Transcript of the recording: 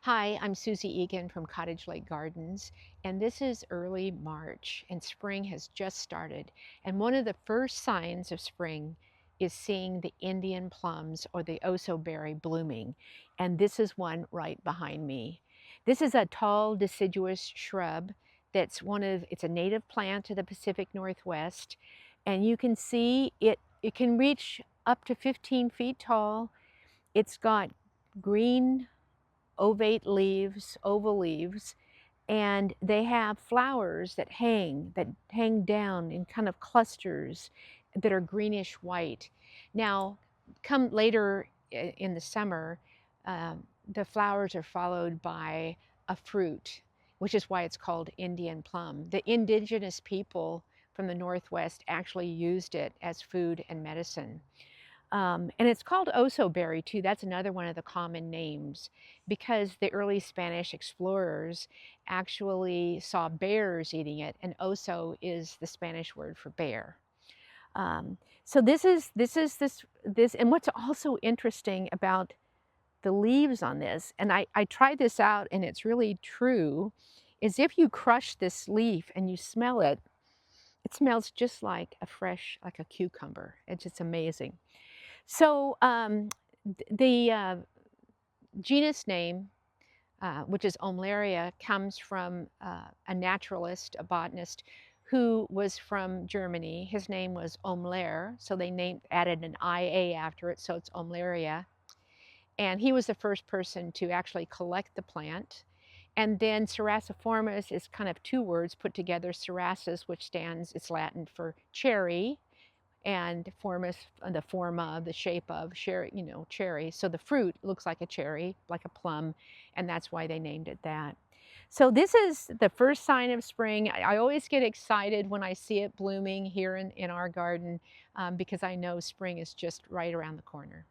Hi, I'm Susie Egan from Cottage Lake Gardens, and this is early March, and spring has just started. And one of the first signs of spring is seeing the Indian plums or the oso berry blooming, and this is one right behind me. This is a tall deciduous shrub it's a native plant to the Pacific Northwest, and you can see it can reach up to 15 feet tall. It's got green oval leaves, and they have flowers that hang down in kind of clusters that are greenish white. Now, come later in the summer, the flowers are followed by a fruit, which is why it's called Indian plum. The indigenous people from the Northwest actually used it as food and medicine. And it's called oso berry too. That's another one of the common names because the early Spanish explorers actually saw bears eating it, and oso is the Spanish word for bear. So this, and what's also interesting about the leaves on this, and I tried this out and it's really true, is if you crush this leaf and you smell it, it smells just like like a cucumber. It's just amazing. So the genus name, which is Oemleria, comes from a naturalist, a botanist, who was from Germany. His name was Oemler, so they added an IA after it, so it's Oemleria. And he was the first person to actually collect the plant. And then cerasiformis is kind of two words put together, cerasus, which it's Latin for cherry, and formis, the forma, the shape of cherry, cherry. So the fruit looks like a cherry, like a plum, and that's why they named it that. So this is the first sign of spring. I always get excited when I see it blooming here in our garden because I know spring is just right around the corner.